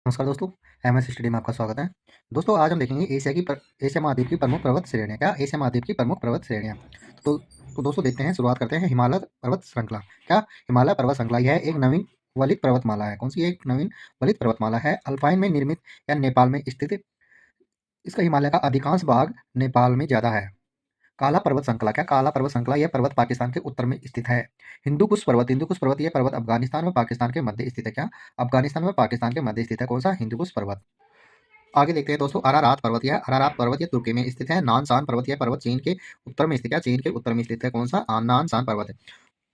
नमस्कार दोस्तों, MS study में आपका स्वागत है। दोस्तों आज हम देखेंगे एशिया महाद्वीप की प्रमुख पर्वत श्रेणियाँ। क्या एशिया महाद्वीप की प्रमुख पर्वत श्रेणियाँ? तो तो दोस्तों देखते हैं, शुरुआत करते हैं हिमालय पर्वत श्रृंखला। क्या हिमालय पर्वत श्रृंखला यह एक नवीन वलित पर्वतमाला है? कौन सी एक नवीन वलित पर्वतमाला है? अल्पाइन में निर्मित या नेपाल में स्थित? इसका हिमालय का अधिकांश भाग नेपाल में ज्यादा है। काला पर्वत श्रृंखला। क्या काला पर्वत श्रृंखला यह पर्वत पाकिस्तान के उत्तर में स्थित है। हिंदुकुश पर्वत यह पर्वत अफगानिस्तान व पाकिस्तान के मध्य स्थित है। क्या अफगानिस्तान व पाकिस्तान के मध्य स्थित है? कौन सा? हिंदुकुश पर्वत। आगे देखते हैं दोस्तों, अरारात पर्वत यह तुर्की में स्थित है। नानसान पर्वत यह पर्वत चीन के उत्तर में स्थित है। चीन के उत्तर में स्थित है। कौन सा? नानसान पर्वत है।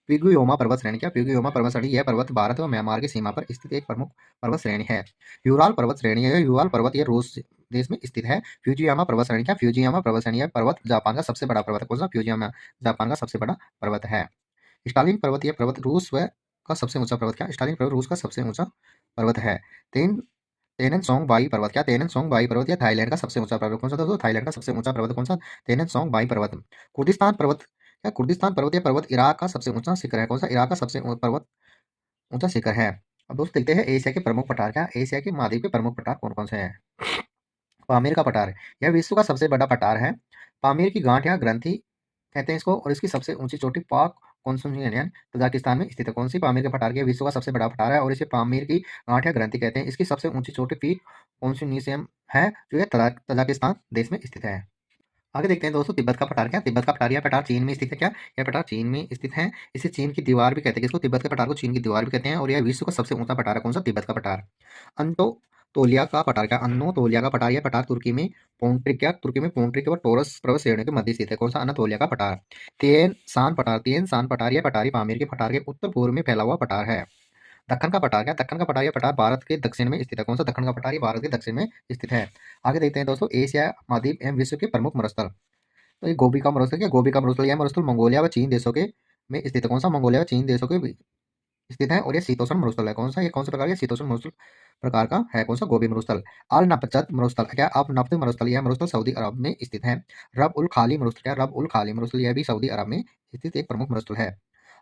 पिगुयोमा पर्वत श्रेणी। क्या पिगुयोमा पर्वत श्रेणी यह पर्वत भारत व म्यांमार की सीमा पर स्थित एक प्रमुख पर्वत श्रेणी है। यूराल पर्वत श्रेणी है। यूराल पर्वत यह रूस देश में स्थित है। फ्यूजियामा पर्वत श्रेणी। क्या फ्यूजियामा पर्वत श्रेणी यह पर्वत जापान का सबसे बड़ा पर्वत है। कौन सा? फ्यूजियामा जापान का सबसे बड़ा पर्वत है। स्टालिन पर्वत यह पर्वत रूस व का सबसे ऊंचा पर्वत। क्या स्टालिन पर्वत रूस का सबसे ऊंचा पर्वत है। तीन तेनन सोंग बाई पर्वत। क्या तेनन सोंग बाई पर्वत या थाईलैंड का सबसे ऊंचा पर्वत? कौन सा दोस्तों? थाईलैंड का सबसे ऊंचा पर्वत कौन सा? तेनन सोंग बाई पर्वत। कुर्दिस्तान पर्वत। क्या कुर्दिस्तान पर्वत या पर्वत इराक का सबसे ऊंचा शिखर है? कौन सा? इराक का सबसे पर्वत ऊंचा शिखर है। अब दोस्तों देखते हैं एशिया के प्रमुख पठार। क्या एशिया के महाद्वीप के प्रमुख पठार कौन कौन से हैं? पामीर का पठार, यह विश्व का सबसे बड़ा पठार है। पामीर की गांठ या ग्रंथि कहते हैं इसको, और इसकी सबसे ऊंची चोटी पाक कॉन्स्टेंटिनियन तजाकिस्तान में स्थित है। कौन सी? पामीर के पठार की विश्व का सबसे बड़ा पठार है और इसे पामीर की गांठ या ग्रंथि कहते हैं। इसकी सबसे ऊंची चोटी पीक कॉन्स्टेंटिनियम है, जो ये तजाकिस्तान देश में स्थित है। आगे देखते हैं दोस्तों तिब्बत का पठार। क्या तिब्बत का पठार? यह पठार चीन में स्थित है। क्या यह पठार चीन में स्थित है? इसे चीन की दीवार भी कहते हैं। इसको तिब्बत के पठार को चीन की दीवार भी कहते हैं और यह विश्व का सबसे ऊंचा पठार है। कौन सा? तिब्बत का पठार। अंतो तोलिया का पठार। क्या अन्नो तोलिया का पठार? यह पठार तुर्की में पोन्ट्रिक व टोरस पर्वत श्रेणियों के मध्य स्थित है। कौन सा? अनातोलिया का पठार। तिएन सान पठार यह पठारी पामीर के पठार के उत्तर पूर्व में फैला हुआ पठार है। दक्कन का पठार। क्या दक्कन का पठार? यह पठार भारत के दक्षिण में स्थित है। कौन सा? दक्कन का पठार ये भारत के दक्षिण में स्थित है। आगे देखते हैं दोस्तों एशिया महाद्वीप एवं विश्व के प्रमुख मरुस्थल। तो ये गोबी का मरुस्थल। क्या गोबी का मरुस्थल? यह मरुस्थल मंगोलिया व चीन देशों के में स्थित है। कौन सा? मंगोलिया व चीन देशों के स्थित है और यह शीतोष्ण मरुस्थल है। कौन सा? ये कौन सा प्रकार? ये शीतोष्ण मरुस्थल प्रकार का है। कौन सा? गोबी मरुस्थल। अल नपचत मरुस्थल। क्या अब नपत मरुस्थल? यह मरुस्थल सऊदी अरब में स्थित है। रब उल खाली मरुस्थल। क्या रब उल खाली मरुस्थल? यह भी सऊदी अरब में स्थित एक प्रमुख मरुस्थल है।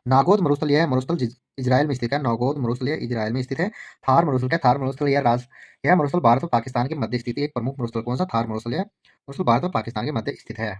नागोद मरुस्थल। यह मरुस्थल इजराइल में स्थित है। नागोद मरुस्थल यह इजराइल में स्थित है। थार मरुस्थल। क्या थार मरुस्थल? यह मरुस्थल भारत और पाकिस्तान के मध्य स्थित एक प्रमुख मरुस्थल। कौन सा? थार मरुस्थल। यह मरुस्थल भारत और पाकिस्तान के मध्य स्थित है।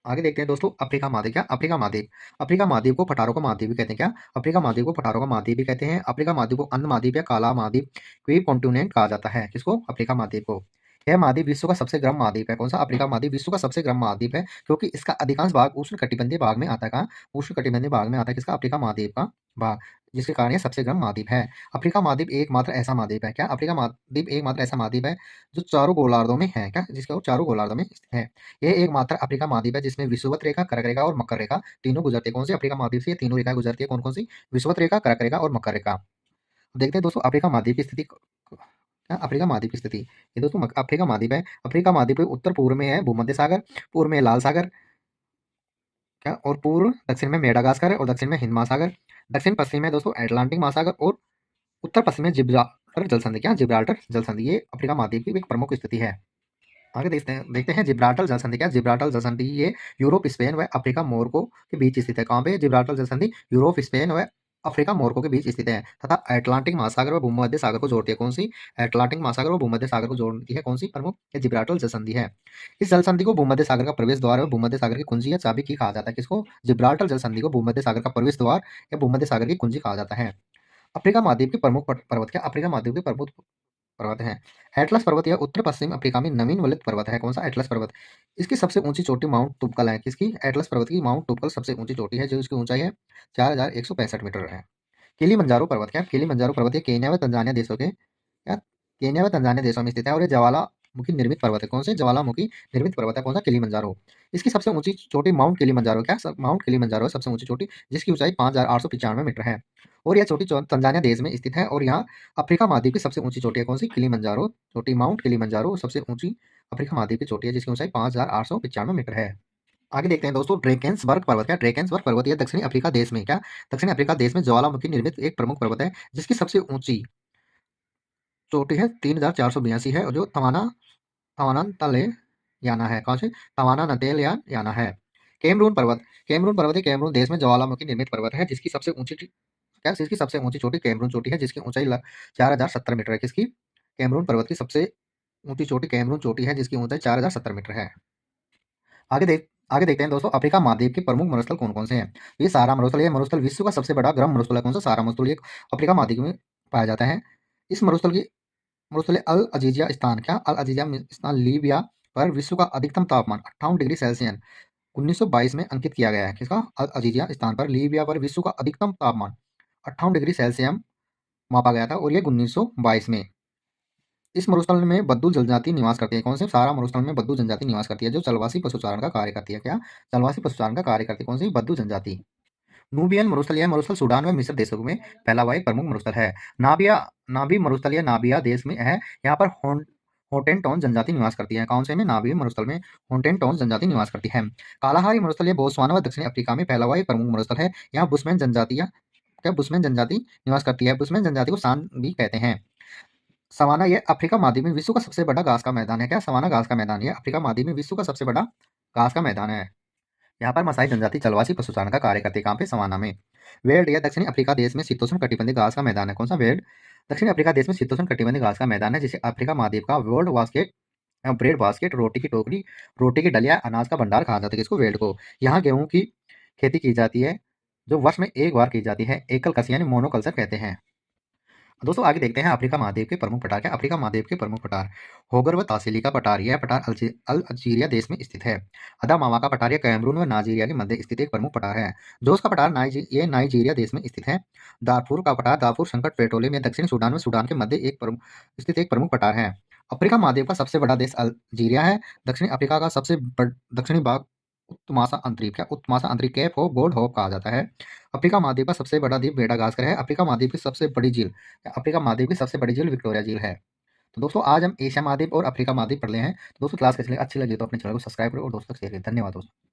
आगे देखते हैं दोस्तों अफ्रीका महाद्वीप। क्या अफ्रीका महाद्वीप? अफ्रीका महाद्वीप को पठारों का महाद्वीप भी कहते हैं। क्या अफ्रीका महाद्वीप को पठारों का महाद्वीप भी कहते हैं। अफ्रीका महाद्वीप को अंध महाद्वीप या काला महाद्वीप क्वीब कॉन्टिनेंट कहा जाता है। किसको? अफ्रीका महाद्वीप को। यह महाद्वीप विश्व का सबसे गर्म महाद्वीप है। कौन सा? अफ्रीका महाद्वीप विश्व का सबसे गर्म महाद्वीप है क्योंकि इसका अधिकांश भाग उष्ण कटिबंधीय भाग में आता है। कहाँ? उष्ण कटिबंधीय भाग में आता है। किसका? अफ्रीका महाद्वीप का भाग, जिसके कारण यह सबसे गर्म महाद्वीप है। अफ्रीका महाद्वीप एकमात्र ऐसा महाद्वीप है। क्या अफ्रीका महाद्वीप एकमात्र ऐसा महाद्वीप है जो चारों गोलार्धों में है। क्या? जिसका वो चारों गोलार्धों में स्थित है। यह एकमात्र अफ्रीका महाद्वीप है जिसमें विषुवत रेखा, कर्क रेखा और मकर रेखा तीनों गुजरती है। कौन सी? अफ्रीका महाद्वीप से ये तीनों रेखाएं गुजरती है। कौन कौन सी? विषुवत रेखा, कर्क रेखा और मकर रेखा। देखते हैं दोस्तों अफ्रीका महाद्वीप की स्थिति। क्या अफ्रीका महाद्वीप की स्थिति? ये दोस्तों अफ्रीका महाद्वीप है। अफ्रीका महाद्वीप के उत्तर पूर्व में है भूमध्य सागर, पूर्व में लाल सागर, क्या, और पूर्व दक्षिण में मेडागास्कर और दक्षिण में हिंद महासागर, दक्षिण पश्चिम में दोस्तों अटलांटिक महासागर और उत्तर पश्चिम में जिब्राल्टर जलसंधि। क्या? जिब्राल्टर जलसंधि ये अफ्रीका महाद्वीप की एक प्रमुख स्थिति है। आगे देखते हैं जिब्राल्टर जलसंधि। क्या? जिब्राल्टर जलसंधि ये यूरोप, स्पेन व अफ्रीका, मोरक्को के बीच स्थित है। कहाँ पे? जिब्राल्टर जलसंधि यूरोप, स्पेन व अफ्रीका, मोरक्को के बीच स्थित है तथा अटलांटिक महासागर व भूमध्य सागर को जोड़ती है। कौन सी? अटलांटिक महासागर और भूमध्य सागर को जोड़ती है। कौन सी प्रमुख? ये जिब्राल्टर जलसंधि है। इस जलसंधि को भूमध्य सागर का प्रवेश द्वार और भूमध्य सागर की कुंजी या चाबी की कहा जाता है। किसको? जिब्राल्टर जलसंधि को भूमध्य सागर का प्रवेश द्वार या भूमध्य सागर की कुंजी कहा जाता है। अफ्रीका महाद्वीप के प्रमुख पर्वत। क्या अफ्रीका महाद्वीप के प्रमुख पर्वत है? एटलस पर्वत यह उत्तर पश्चिम अफ्रीका में नवीन वलित पर्वत है। कौन सा? एटलस पर्वत। इसकी सबसे ऊंची चोटी माउंट तुबकल है। किसकी? एटलस पर्वत की माउंट तुबकल सबसे ऊंची चोटी है, जो इसकी ऊंचाई है 4165 मीटर है। किलिमंजारो पर्वत। क्या? किलिमंजारो पर्वत ये केन्या व तंजानिया देशों के, क्या, केन्या व तंजानिया देशों में स्थित है और ये ज्वालामुखी निर्मित पर्वत है। कौन से? ज्वालामुखी निर्मित पर्वत है। कौन सा? किलिमंजारो। इसकी सबसे ऊंची चोटी माउंट किलिमंजारो। क्या? माउंट किलिमंजारो है सबसे ऊंची चोटी, जिसकी ऊंचाई 5895 मीटर है और यह चोटी तंजानिया देश में स्थित है और यहाँ अफ्रीका महाद्वीप की सबसे ऊंची चोटी है। कौन सी? किलिमंजारो चोटी, माउंट किलिमंजारो सबसे ऊंची अफ्रीका महाद्वीप की चोटी है, जिसकी ऊंचाई 5895 मीटर है। आगे देखते हैं दोस्तों ड्रेकेंसबर्ग पर्वत। क्या? ड्रेकेंसबर्ग पर्वत यह दक्षिणी अफ्रीका देश में, क्या, दक्षिणी अफ्रीका देश में ज्वालामुखी निर्मित एक प्रमुख पर्वत है, जिसकी सबसे ऊंची चोटी है 3482 है और जो तवाना तवाना तले याना है। कौन से? तवाना नतेल याना है। कैमरून पर्वत। कैमरून पर्वत कैमरून देश में ज्वालामुखी निर्मित पर्वत है, जिसकी सबसे ऊंची, क्या, जिसकी सबसे ऊंची चोटी कैमरून चोटी है, जिसकी ऊंचाई 4070 मीटर है। किसकी? कैमरून पर्वत की सबसे ऊंची चोटी कैमरून चोटी है, जिसकी ऊंचाई 4070 मीटर है। आगे देखते हैं दोस्तों, अफ्रीका महाद्वीप के प्रमुख मरुस्थल कौन कौन से हैं। ये सहारा मरुस्थल, ये मरुस्थल विश्व का सबसे बड़ा गर्म मरुस्थल है। कौन सा? सहारा मरुस्थल। ये अफ्रीका महाद्वीप में पाया जाता है। इस मरुस्थल अल अजीजिया स्थान, क्या? अल अजीजिया स्थान लीबिया पर विश्व का अधिकतम तापमान 58 डिग्री सेल्सियस 1922 में अंकित किया गया है। किसका? अल अजीजिया स्थान पर लीबिया पर विश्व का अधिकतम तापमान 58 डिग्री सेल्सियस मापा गया था, और ये 1922 में। इस मरुस्थल में बद्दू जनजाति निवास करती है। कौन से? सारा मरुस्थल में बद्दू जनजाति निवास करती है, जो चलवासी पशुचारण का कार्य करती है। क्या? चलवासी पशुचारण का कार्य करती है। कौन सी? बद्दू जनजाति। नूबियन मरुस्थल, यह मरुस्थल सूडान व मिस्र देशों में फैला हुआ एक प्रमुख मरुस्थल है। नाबी मरुस्थल, यह नाबिया देश में है। यहाँ पर होटेनटॉन जनजाति निवास करती है। कौन से में? नाबी मरुस्थल में होटेनटॉन जनजाति निवास करती है। कालाहारी मरुस्थल, यह बोत्सवाना व दक्षिणी अफ्रीका में फैला हुआ एक प्रमुख मरुस्थल है। यहाँ बुशमैन जनजाति निवास करती है। बुशमैन जनजाति को सान भी कहते हैं। सवाना, यह अफ्रीका महाद्वीप में विश्व का सबसे बड़ा घास का मैदान है। क्या? सवाना घास का मैदान, यह अफ्रीका महाद्वीप में विश्व का सबसे बड़ा घास का मैदान है। यहाँ पर मसाई जनजाति चलवासी पशुचारण का कार्य करती है। कहाँ पे? सवाना में। वेल्ड, यह दक्षिणी अफ्रीका देश में शीतोष्ण कटिबंधीय घास का मैदान है। कौन सा? वेल्ड दक्षिणी अफ्रीका देश में शीतोष्ण कटिबंधीय घास का मैदान है, जिसे अफ्रीका महाद्वीप का वर्ल्ड बास्केट ब्रेड बास्केट, रोटी की टोकरी, रोटी की डलिया, अनाज का भंडार कहा जाता है। किसको? वेल्ड को। यहाँ गेहूं की खेती की जाती है, जो वर्ष में एक बार की जाती है। एकल कृषि यानी मोनोकल्चर कहते हैं। दोस्तों आगे देखते हैं अफ्रीका महाद्वीप के प्रमुख पठार। क्या? अफ्रीका महाद्वीप के प्रमुख पठार। होगर व तासिली का पठार, यह पठार अल अल्जीरिया देश में स्थित है। अदामावा का पठार, यह कैमरून व नाइजीरिया के मध्य स्थित एक प्रमुख पठार है। जोस का पठार ये नाइजीरिया देश में स्थित है। दारफुर का पठार, दारफुर संकट पेट्रोलियम, यह दक्षिणी सूडान व सूडान के मध्य स्थित एक प्रमुख पठार है। अफ्रीका महाद्वीप का सबसे बड़ा देश अल्जीरिया है। दक्षिणी अफ्रीका का सबसे दक्षिणी भाग उत्तमासा अंतरीप, क्या? उत्तमासा अंतरीप केप होप गोल्ड होप कहा जाता है। अफ्रीका महाद्वीप का सबसे बड़ा द्वीप मेडागास्कर है। अफ्रीका महाद्वीप की सबसे बड़ी झील, अफ्रीका महाद्वीप की सबसे बड़ी झील विक्टोरिया झील है। तो दोस्तों आज हम एशिया महाद्वीप और अफ्रीका महाद्वीप पढ़ रहे हैं। तो दोस्तों क्लास कैसी लगी? अच्छी लगी तो अपने चैनल को सब्सक्राइब करो और दोस्तों तक शेयर करें। धन्यवाद दोस्तों।